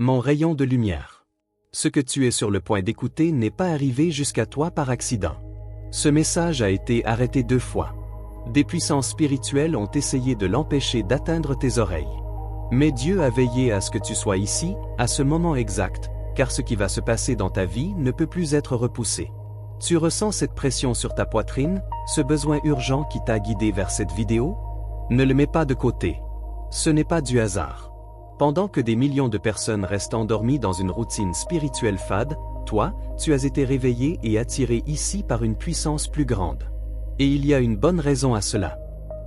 mon rayon de lumière. Ce que tu es sur le point d'écouter n'est pas arrivé jusqu'à toi par accident. Ce message a été arrêté 2 fois. Des puissances spirituelles ont essayé de l'empêcher d'atteindre tes oreilles. Mais Dieu a veillé à ce que tu sois ici, à ce moment exact, car ce qui va se passer dans ta vie ne peut plus être repoussé. Tu ressens cette pression sur ta poitrine, ce besoin urgent qui t'a guidé vers cette vidéo? Ne le mets pas de côté. Ce n'est pas du hasard. Pendant que des millions de personnes restent endormies dans une routine spirituelle fade, toi, tu as été réveillé et attiré ici par une puissance plus grande. Et il y a une bonne raison à cela.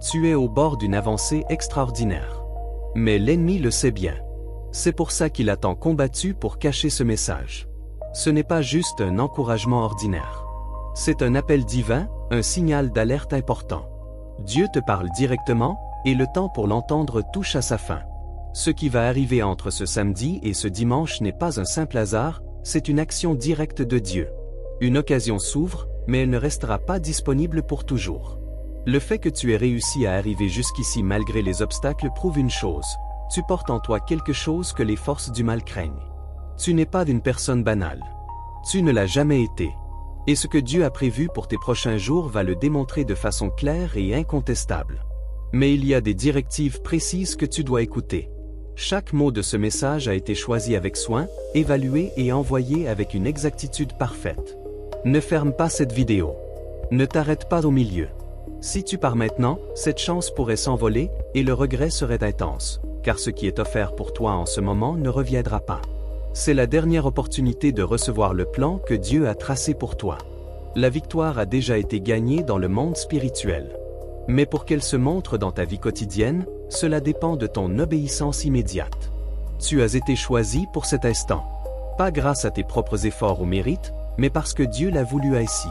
Tu es au bord d'une avancée extraordinaire. Mais l'ennemi le sait bien. C'est pour ça qu'il a tant combattu pour cacher ce message. Ce n'est pas juste un encouragement ordinaire. C'est un appel divin, un signal d'alerte important. Dieu te parle directement, et le temps pour l'entendre touche à sa fin. Ce qui va arriver entre ce samedi et ce dimanche n'est pas un simple hasard, c'est une action directe de Dieu. Une occasion s'ouvre, mais elle ne restera pas disponible pour toujours. Le fait que tu aies réussi à arriver jusqu'ici malgré les obstacles prouve une chose. Tu portes en toi quelque chose que les forces du mal craignent. Tu n'es pas d'une personne banale. Tu ne l'as jamais été. Et ce que Dieu a prévu pour tes prochains jours va le démontrer de façon claire et incontestable. Mais il y a des directives précises que tu dois écouter. Chaque mot de ce message a été choisi avec soin, évalué et envoyé avec une exactitude parfaite. Ne ferme pas cette vidéo. Ne t'arrête pas au milieu. Si tu pars maintenant, cette chance pourrait s'envoler et le regret serait intense, car ce qui est offert pour toi en ce moment ne reviendra pas. C'est la dernière opportunité de recevoir le plan que Dieu a tracé pour toi. La victoire a déjà été gagnée dans le monde spirituel. Mais pour qu'elle se montre dans ta vie quotidienne, cela dépend de ton obéissance immédiate. Tu as été choisi pour cet instant. Pas grâce à tes propres efforts ou mérites, mais parce que Dieu l'a voulu ainsi.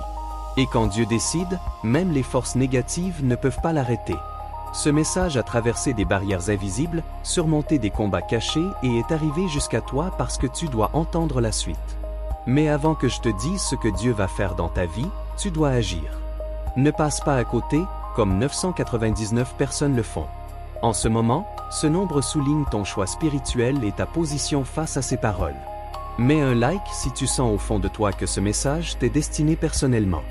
Et quand Dieu décide, même les forces négatives ne peuvent pas l'arrêter. Ce message a traversé des barrières invisibles, surmonté des combats cachés et est arrivé jusqu'à toi parce que tu dois entendre la suite. Mais avant que je te dise ce que Dieu va faire dans ta vie, tu dois agir. Ne passe pas à côté, comme 999 personnes le font. En ce moment, ce nombre souligne ton choix spirituel et ta position face à ces paroles. Mets un like si tu sens au fond de toi que ce message t'est destiné personnellement.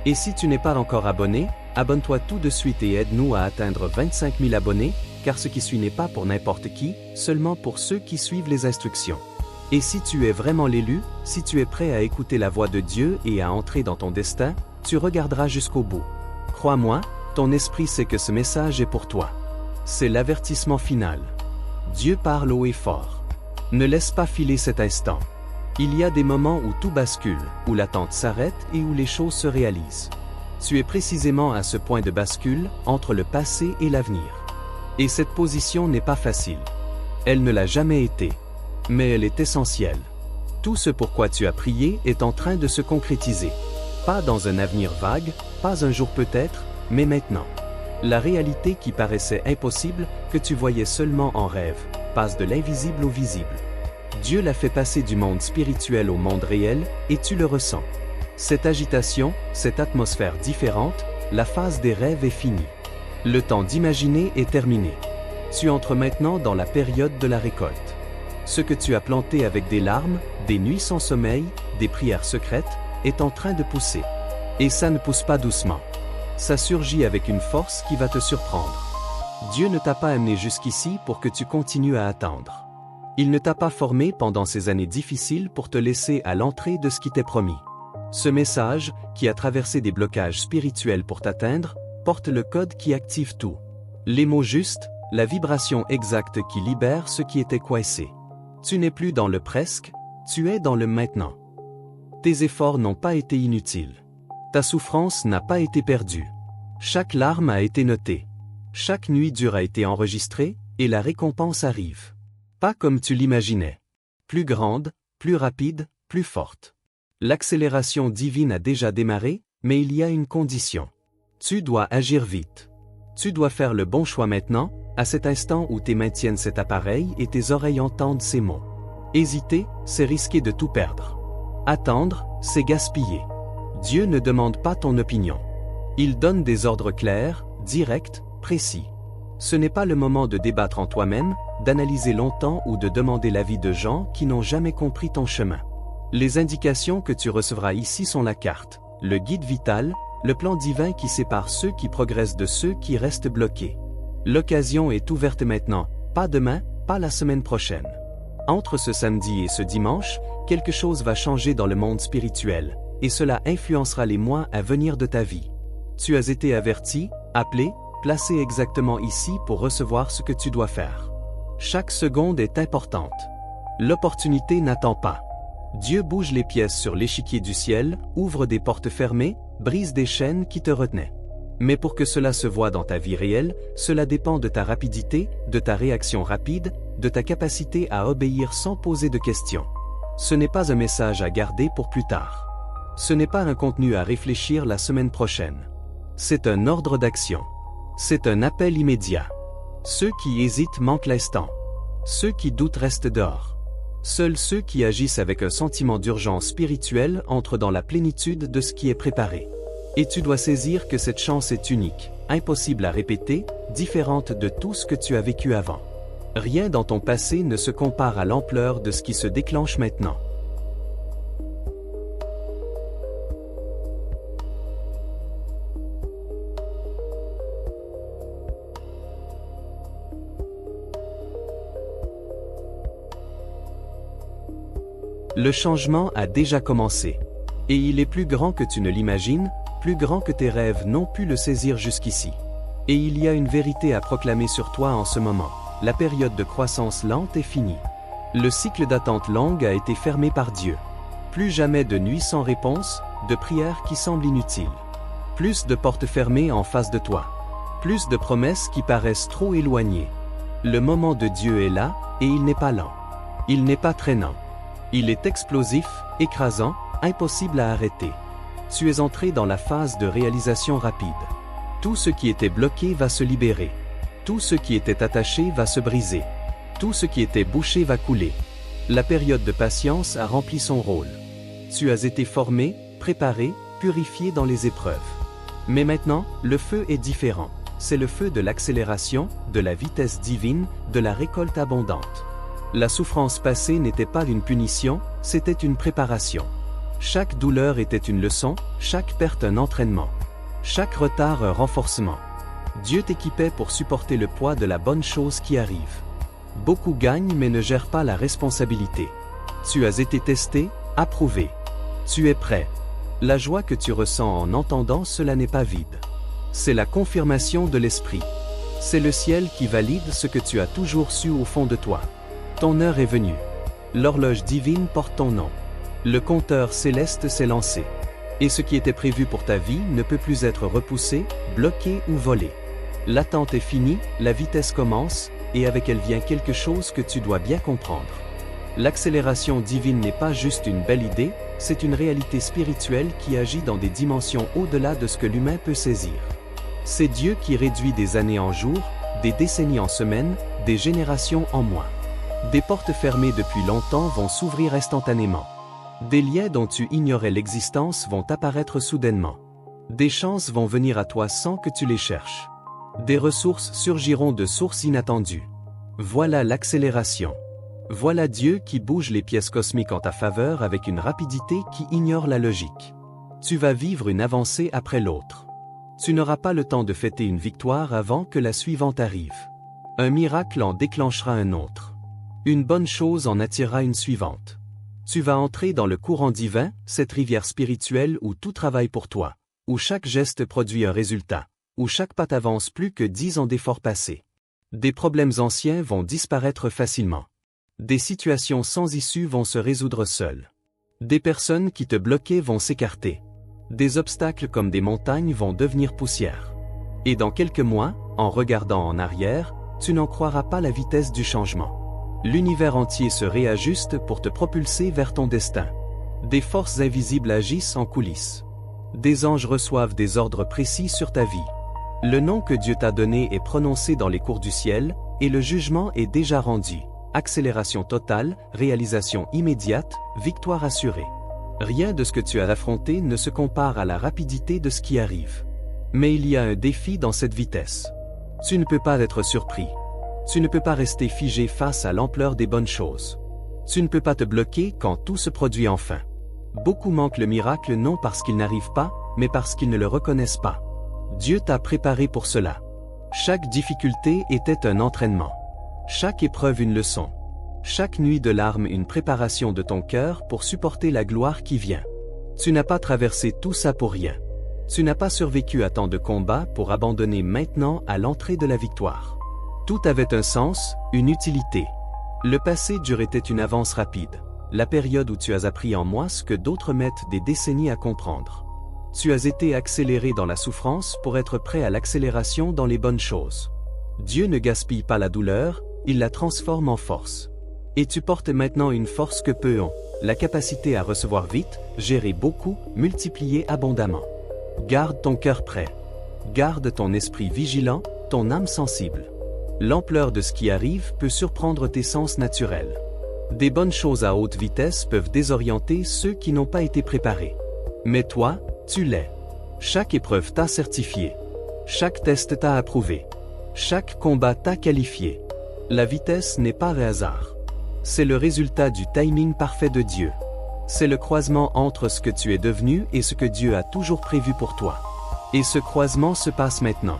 Et si tu n'es pas encore abonné, abonne-toi tout de suite et aide-nous à atteindre 25 000 abonnés, car ce qui suit n'est pas pour n'importe qui, seulement pour ceux qui suivent les instructions. Et si tu es vraiment l'élu, si tu es prêt à écouter la voix de Dieu et à entrer dans ton destin, tu regarderas jusqu'au bout. Crois-moi, ton esprit sait que ce message est pour toi. C'est l'avertissement final. Dieu parle haut et fort. Ne laisse pas filer cet instant. Il y a des moments où tout bascule, où l'attente s'arrête et où les choses se réalisent. Tu es précisément à ce point de bascule, entre le passé et l'avenir. Et cette position n'est pas facile. Elle ne l'a jamais été. Mais elle est essentielle. Tout ce pourquoi tu as prié est en train de se concrétiser. Pas dans un avenir vague, pas un jour peut-être, mais maintenant. La réalité qui paraissait impossible, que tu voyais seulement en rêve, passe de l'invisible au visible. Dieu l'a fait passer du monde spirituel au monde réel, et tu le ressens. Cette agitation, cette atmosphère différente, la phase des rêves est finie. Le temps d'imaginer est terminé. Tu entres maintenant dans la période de la récolte. Ce que tu as planté avec des larmes, des nuits sans sommeil, des prières secrètes, est en train de pousser. Et ça ne pousse pas doucement. Ça surgit avec une force qui va te surprendre. Dieu ne t'a pas amené jusqu'ici pour que tu continues à attendre. Il ne t'a pas formé pendant ces années difficiles pour te laisser à l'entrée de ce qui t'est promis. Ce message, qui a traversé des blocages spirituels pour t'atteindre, porte le code qui active tout. Les mots justes, la vibration exacte qui libère ce qui était coincé. Tu n'es plus dans le presque, tu es dans le maintenant. Tes efforts n'ont pas été inutiles. Ta souffrance n'a pas été perdue. Chaque larme a été notée. Chaque nuit dure a été enregistrée, et la récompense arrive. Pas comme tu l'imaginais. Plus grande, plus rapide, plus forte. L'accélération divine a déjà démarré, mais il y a une condition. Tu dois agir vite. Tu dois faire le bon choix maintenant, à cet instant où tes mains tiennent cet appareil et tes oreilles entendent ces mots. Hésiter, c'est risquer de tout perdre. Attendre, c'est gaspiller. Dieu ne demande pas ton opinion. Il donne des ordres clairs, directs, précis. Ce n'est pas le moment de débattre en toi-même, d'analyser longtemps ou de demander l'avis de gens qui n'ont jamais compris ton chemin. Les indications que tu recevras ici sont la carte, le guide vital, le plan divin qui sépare ceux qui progressent de ceux qui restent bloqués. L'occasion est ouverte maintenant, pas demain, pas la semaine prochaine. Entre ce samedi et ce dimanche, quelque chose va changer dans le monde spirituel, et cela influencera les mois à venir de ta vie. Tu as été averti, appelé, placé exactement ici pour recevoir ce que tu dois faire. Chaque seconde est importante. L'opportunité n'attend pas. Dieu bouge les pièces sur l'échiquier du ciel, ouvre des portes fermées, brise des chaînes qui te retenaient. Mais pour que cela se voie dans ta vie réelle, cela dépend de ta rapidité, de ta réaction rapide, de ta capacité à obéir sans poser de questions. Ce n'est pas un message à garder pour plus tard. Ce n'est pas un contenu à réfléchir la semaine prochaine. C'est un ordre d'action. C'est un appel immédiat. Ceux qui hésitent manquent l'instant. Ceux qui doutent restent dehors. Seuls ceux qui agissent avec un sentiment d'urgence spirituelle entrent dans la plénitude de ce qui est préparé. Et tu dois saisir que cette chance est unique, impossible à répéter, différente de tout ce que tu as vécu avant. Rien dans ton passé ne se compare à l'ampleur de ce qui se déclenche maintenant. Le changement a déjà commencé. Et il est plus grand que tu ne l'imagines, plus grand que tes rêves n'ont pu le saisir jusqu'ici. Et il y a une vérité à proclamer sur toi en ce moment. La période de croissance lente est finie. Le cycle d'attente longue a été fermé par Dieu. Plus jamais de nuits sans réponse, de prières qui semblent inutiles. Plus de portes fermées en face de toi. Plus de promesses qui paraissent trop éloignées. Le moment de Dieu est là, et il n'est pas lent. Il n'est pas traînant. Il est explosif, écrasant, impossible à arrêter. Tu es entré dans la phase de réalisation rapide. Tout ce qui était bloqué va se libérer. Tout ce qui était attaché va se briser. Tout ce qui était bouché va couler. La période de patience a rempli son rôle. Tu as été formé, préparé, purifié dans les épreuves. Mais maintenant, le feu est différent. C'est le feu de l'accélération, de la vitesse divine, de la récolte abondante. La souffrance passée n'était pas une punition, c'était une préparation. Chaque douleur était une leçon, chaque perte un entraînement. Chaque retard un renforcement. Dieu t'équipait pour supporter le poids de la bonne chose qui arrive. Beaucoup gagnent mais ne gèrent pas la responsabilité. Tu as été testé, approuvé. Tu es prêt. La joie que tu ressens en entendant cela n'est pas vide. C'est la confirmation de l'esprit. C'est le ciel qui valide ce que tu as toujours su au fond de toi. Ton heure est venue. L'horloge divine porte ton nom. Le compteur céleste s'est lancé. Et ce qui était prévu pour ta vie ne peut plus être repoussé, bloqué ou volé. L'attente est finie, la vitesse commence, et avec elle vient quelque chose que tu dois bien comprendre. L'accélération divine n'est pas juste une belle idée, c'est une réalité spirituelle qui agit dans des dimensions au-delà de ce que l'humain peut saisir. C'est Dieu qui réduit des années en jours, des décennies en semaines, des générations en mois. Des portes fermées depuis longtemps vont s'ouvrir instantanément. Des liens dont tu ignorais l'existence vont apparaître soudainement. Des chances vont venir à toi sans que tu les cherches. Des ressources surgiront de sources inattendues. Voilà l'accélération. Voilà Dieu qui bouge les pièces cosmiques en ta faveur avec une rapidité qui ignore la logique. Tu vas vivre une avancée après l'autre. Tu n'auras pas le temps de fêter une victoire avant que la suivante arrive. Un miracle en déclenchera un autre. Une bonne chose en attirera une suivante. Tu vas entrer dans le courant divin, cette rivière spirituelle où tout travaille pour toi, où chaque geste produit un résultat, où chaque pas avance plus que 10 ans d'efforts passés. Des problèmes anciens vont disparaître facilement. Des situations sans issue vont se résoudre seules. Des personnes qui te bloquaient vont s'écarter. Des obstacles comme des montagnes vont devenir poussière. Et dans quelques mois, en regardant en arrière, tu n'en croiras pas la vitesse du changement. L'univers entier se réajuste pour te propulser vers ton destin. Des forces invisibles agissent en coulisses. Des anges reçoivent des ordres précis sur ta vie. Le nom que Dieu t'a donné est prononcé dans les cours du ciel, et le jugement est déjà rendu. Accélération totale, réalisation immédiate, victoire assurée. Rien de ce que tu as affronté ne se compare à la rapidité de ce qui arrive. Mais il y a un défi dans cette vitesse. Tu ne peux pas être surpris. Tu ne peux pas rester figé face à l'ampleur des bonnes choses. Tu ne peux pas te bloquer quand tout se produit enfin. Beaucoup manquent le miracle non parce qu'ils n'arrivent pas, mais parce qu'ils ne le reconnaissent pas. Dieu t'a préparé pour cela. Chaque difficulté était un entraînement. Chaque épreuve une leçon. Chaque nuit de larmes une préparation de ton cœur pour supporter la gloire qui vient. Tu n'as pas traversé tout ça pour rien. Tu n'as pas survécu à tant de combats pour abandonner maintenant à l'entrée de la victoire. Tout avait un sens, une utilité. Le passé dur était une avance rapide. La période où tu as appris en moi ce que d'autres mettent des décennies à comprendre. Tu as été accéléré dans la souffrance pour être prêt à l'accélération dans les bonnes choses. Dieu ne gaspille pas la douleur, il la transforme en force. Et tu portes maintenant une force que peu ont, la capacité à recevoir vite, gérer beaucoup, multiplier abondamment. Garde ton cœur prêt. Garde ton esprit vigilant, ton âme sensible. L'ampleur de ce qui arrive peut surprendre tes sens naturels. Des bonnes choses à haute vitesse peuvent désorienter ceux qui n'ont pas été préparés. Mais toi, tu l'es. Chaque épreuve t'a certifié. Chaque test t'a approuvé. Chaque combat t'a qualifié. La vitesse n'est pas un hasard. C'est le résultat du timing parfait de Dieu. C'est le croisement entre ce que tu es devenu et ce que Dieu a toujours prévu pour toi. Et ce croisement se passe maintenant.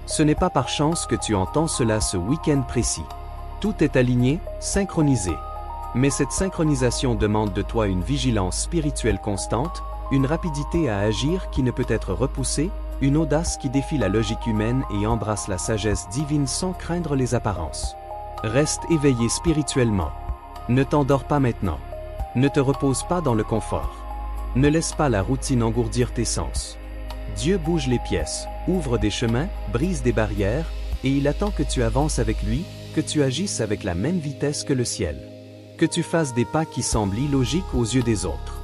Ce n'est pas par chance que tu entends cela ce week-end précis. Tout est aligné, synchronisé. Mais cette synchronisation demande de toi une vigilance spirituelle constante, une rapidité à agir qui ne peut être repoussée, une audace qui défie la logique humaine et embrasse la sagesse divine sans craindre les apparences. Reste éveillé spirituellement. Ne t'endors pas maintenant. Ne te repose pas dans le confort. Ne laisse pas la routine engourdir tes sens. Dieu bouge les pièces, ouvre des chemins, brise des barrières, et il attend que tu avances avec lui, que tu agisses avec la même vitesse que le ciel. Que tu fasses des pas qui semblent illogiques aux yeux des autres.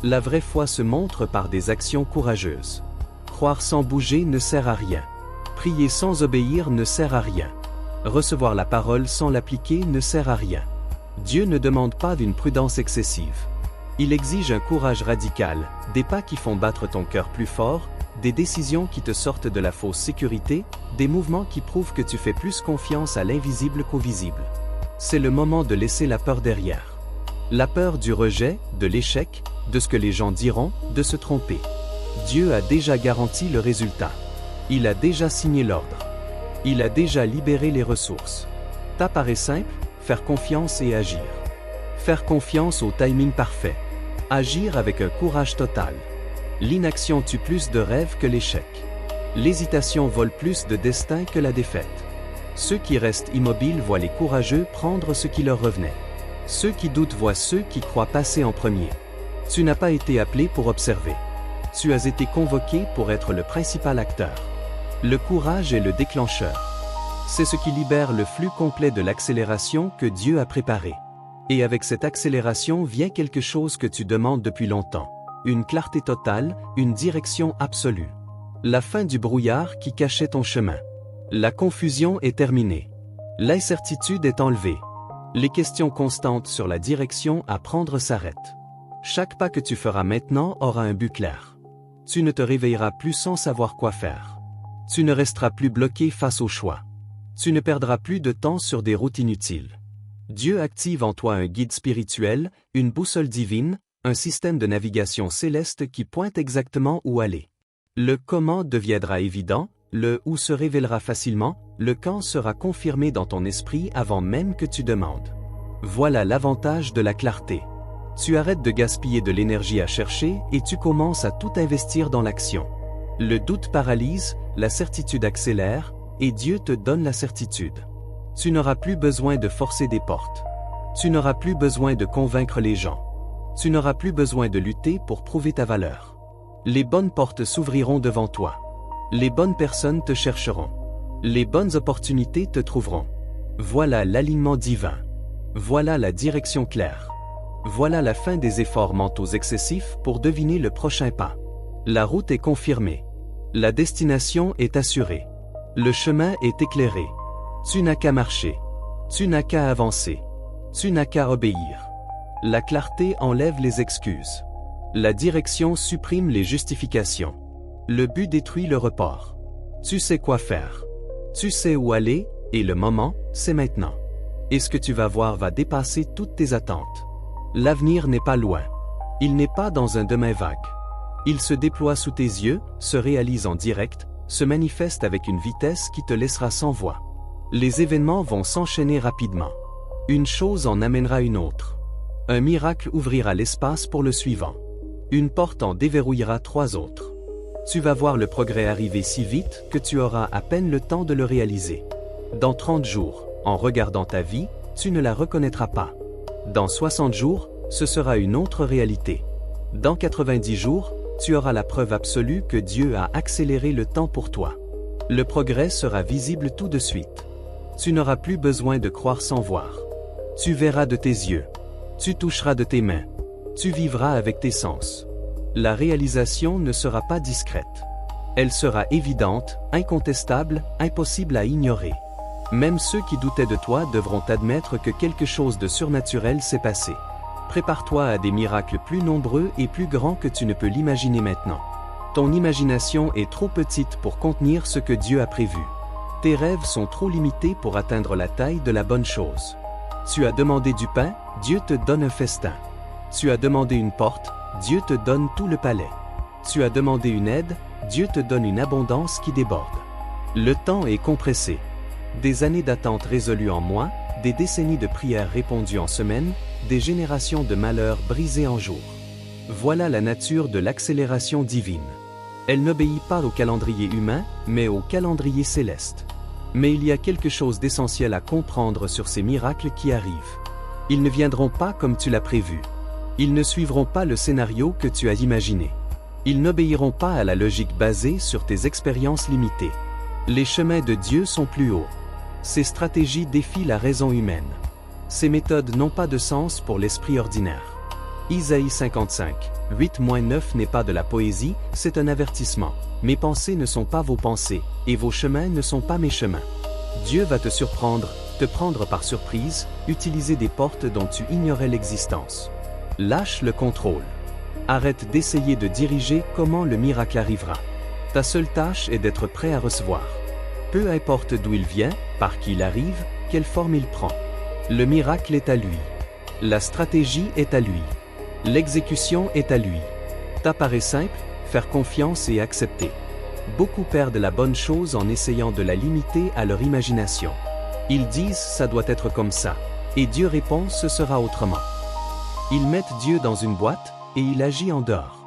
La vraie foi se montre par des actions courageuses. Croire sans bouger ne sert à rien. Prier sans obéir ne sert à rien. Recevoir la parole sans l'appliquer ne sert à rien. Dieu ne demande pas d'une prudence excessive. Il exige un courage radical, des pas qui font battre ton cœur plus fort, des décisions qui te sortent de la fausse sécurité, des mouvements qui prouvent que tu fais plus confiance à l'invisible qu'au visible. C'est le moment de laisser la peur derrière. La peur du rejet, de l'échec, de ce que les gens diront, de se tromper. Dieu a déjà garanti le résultat. Il a déjà signé l'ordre. Il a déjà libéré les ressources. Ta part est simple, faire confiance et agir. Faire confiance au timing parfait. Agir avec un courage total. L'inaction tue plus de rêves que l'échec. L'hésitation vole plus de destin que la défaite. Ceux qui restent immobiles voient les courageux prendre ce qui leur revenait. Ceux qui doutent voient ceux qui croient passer en premier. Tu n'as pas été appelé pour observer. Tu as été convoqué pour être le principal acteur. Le courage est le déclencheur. C'est ce qui libère le flux complet de l'accélération que Dieu a préparé. Et avec cette accélération vient quelque chose que tu demandes depuis longtemps. Une clarté totale, une direction absolue. La fin du brouillard qui cachait ton chemin. La confusion est terminée. L'incertitude est enlevée. Les questions constantes sur la direction à prendre s'arrêtent. Chaque pas que tu feras maintenant aura un but clair. Tu ne te réveilleras plus sans savoir quoi faire. Tu ne resteras plus bloqué face au choix. Tu ne perdras plus de temps sur des routes inutiles. Dieu active en toi un guide spirituel, une boussole divine, un système de navigation céleste qui pointe exactement où aller. Le comment deviendra évident, le où se révélera facilement, le quand sera confirmé dans ton esprit avant même que tu demandes. Voilà l'avantage de la clarté. Tu arrêtes de gaspiller de l'énergie à chercher et tu commences à tout investir dans l'action. Le doute paralyse, la certitude accélère, et Dieu te donne la certitude. Tu n'auras plus besoin de forcer des portes. Tu n'auras plus besoin de convaincre les gens. Tu n'auras plus besoin de lutter pour prouver ta valeur. Les bonnes portes s'ouvriront devant toi. Les bonnes personnes te chercheront. Les bonnes opportunités te trouveront. Voilà l'alignement divin. Voilà la direction claire. Voilà la fin des efforts mentaux excessifs pour deviner le prochain pas. La route est confirmée. La destination est assurée. Le chemin est éclairé. Tu n'as qu'à marcher. Tu n'as qu'à avancer. Tu n'as qu'à obéir. La clarté enlève les excuses. La direction supprime les justifications. Le but détruit le report. Tu sais quoi faire. Tu sais où aller, Et le moment, c'est maintenant. Et ce que tu vas voir va dépasser toutes tes attentes. L'avenir n'est pas loin. Il n'est pas dans un demain vague. Il se déploie sous tes yeux, se réalise en direct, se manifeste avec une vitesse qui te laissera sans voix. Les événements vont s'enchaîner rapidement. Une chose en amènera une autre. Un miracle ouvrira l'espace pour le suivant. Une porte en déverrouillera 3 autres. Tu vas voir le progrès arriver si vite que tu auras à peine le temps de le réaliser. Dans 30 jours, en regardant ta vie, tu ne la reconnaîtras pas. Dans 60 jours, ce sera une autre réalité. Dans 90 jours, tu auras la preuve absolue que Dieu a accéléré le temps pour toi. Le progrès sera visible tout de suite. Tu n'auras plus besoin de croire sans voir. Tu verras de tes yeux. Tu toucheras de tes mains. Tu vivras avec tes sens. La réalisation ne sera pas discrète. Elle sera évidente, incontestable, impossible à ignorer. Même ceux qui doutaient de toi devront admettre que quelque chose de surnaturel s'est passé. Prépare-toi à des miracles plus nombreux et plus grands que tu ne peux l'imaginer maintenant. Ton imagination est trop petite pour contenir ce que Dieu a prévu. Tes rêves sont trop limités pour atteindre la taille de la bonne chose. Tu as demandé du pain, Dieu te donne un festin. Tu as demandé une porte, Dieu te donne tout le palais. Tu as demandé une aide, Dieu te donne une abondance qui déborde. Le temps est compressé. Des années d'attente résolues en mois, des décennies de prières répondues en semaines, des générations de malheurs brisées en jours. Voilà la nature de l'accélération divine. Elle n'obéit pas au calendrier humain, mais au calendrier céleste. Mais il y a quelque chose d'essentiel à comprendre sur ces miracles qui arrivent. Ils ne viendront pas comme tu l'as prévu. Ils ne suivront pas le scénario que tu as imaginé. Ils n'obéiront pas à la logique basée sur tes expériences limitées. Les chemins de Dieu sont plus hauts. Ses stratégies défient la raison humaine. Ses méthodes n'ont pas de sens pour l'esprit ordinaire. Isaïe 55, 8-9 n'est pas de la poésie, c'est un avertissement. Mes pensées ne sont pas vos pensées, et vos chemins ne sont pas mes chemins. Dieu va te surprendre, te prendre par surprise, utiliser des portes dont tu ignorais l'existence. Lâche le contrôle. Arrête d'essayer de diriger comment le miracle arrivera. Ta seule tâche est d'être prêt à recevoir. Peu importe d'où il vient, par qui il arrive, quelle forme il prend. Le miracle est à lui. La stratégie est à lui. L'exécution est à lui. Ça paraît simple, faire confiance et accepter. Beaucoup perdent la bonne chose en essayant de la limiter à leur imagination. Ils disent ça doit être comme ça, et Dieu répond ce sera autrement. Ils mettent Dieu dans une boîte, et il agit en dehors.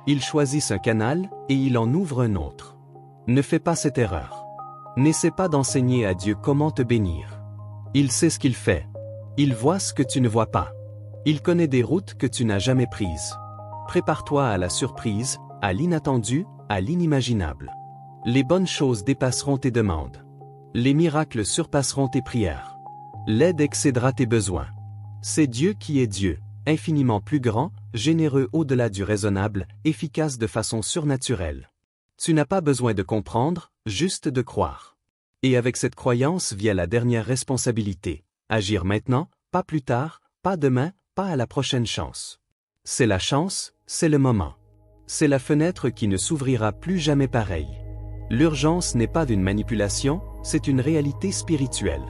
Ils choisissent un canal, et il en ouvre un autre. Ne fais pas cette erreur. N'essaie pas d'enseigner à Dieu comment te bénir. Il sait ce qu'il fait. Il voit ce que tu ne vois pas. Il connaît des routes que tu n'as jamais prises. Prépare-toi à la surprise, à l'inattendu, à l'inimaginable. Les bonnes choses dépasseront tes demandes. Les miracles surpasseront tes prières. L'aide excédera tes besoins. C'est Dieu qui est Dieu, infiniment plus grand, généreux au-delà du raisonnable, efficace de façon surnaturelle. Tu n'as pas besoin de comprendre, juste de croire. Et avec cette croyance vient la dernière responsabilité. Agir maintenant, pas plus tard, pas demain, pas à la prochaine chance. C'est la chance, c'est le moment. C'est la fenêtre qui ne s'ouvrira plus jamais pareille. L'urgence n'est pas d'une manipulation, c'est une réalité spirituelle.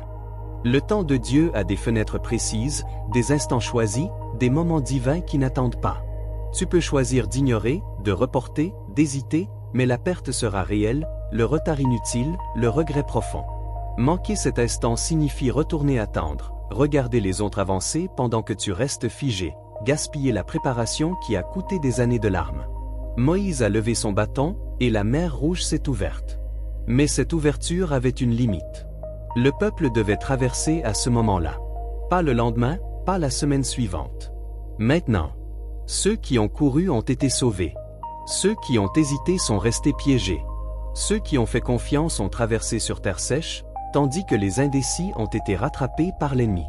Le temps de Dieu a des fenêtres précises, des instants choisis, des moments divins qui n'attendent pas. Tu peux choisir d'ignorer, de reporter, d'hésiter, mais la perte sera réelle, le retard inutile, le regret profond. Manquer cet instant signifie retourner attendre, regarder les autres avancer pendant que tu restes figé, gaspiller la préparation qui a coûté des années de larmes. Moïse a levé son bâton, et la mer Rouge s'est ouverte. Mais cette ouverture avait une limite. Le peuple devait traverser à ce moment-là. Pas le lendemain, pas la semaine suivante. Maintenant. Ceux qui ont couru ont été sauvés. Ceux qui ont hésité sont restés piégés. Ceux qui ont fait confiance ont traversé sur terre sèche, tandis que les indécis ont été rattrapés par l'ennemi.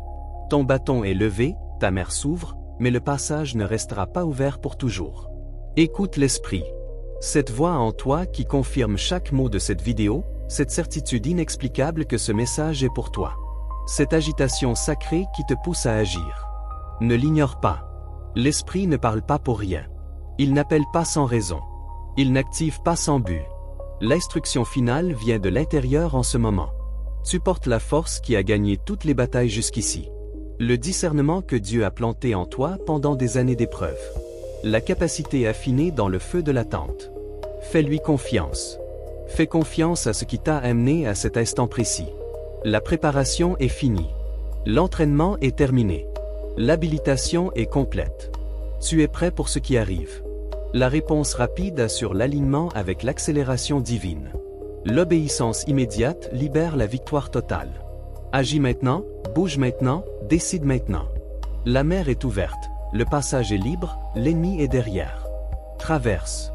Ton bâton est levé, ta mer s'ouvre, mais le passage ne restera pas ouvert pour toujours. Écoute l'esprit. Cette voix en toi qui confirme chaque mot de cette vidéo, cette certitude inexplicable que ce message est pour toi. Cette agitation sacrée qui te pousse à agir. Ne l'ignore pas. L'esprit ne parle pas pour rien. Il n'appelle pas sans raison. Il n'active pas sans but. L'instruction finale vient de l'intérieur en ce moment. Tu portes la force qui a gagné toutes les batailles jusqu'ici. Le discernement que Dieu a planté en toi pendant des années d'épreuve. La capacité affinée dans le feu de l'attente. Fais-lui confiance. Fais confiance à ce qui t'a amené à cet instant précis. La préparation est finie. L'entraînement est terminé. L'habilitation est complète. Tu es prêt pour ce qui arrive. La réponse rapide assure l'alignement avec l'accélération divine. L'obéissance immédiate libère la victoire totale. Agis maintenant, bouge maintenant, décide maintenant. La mer est ouverte, le passage est libre, l'ennemi est derrière. Traverse.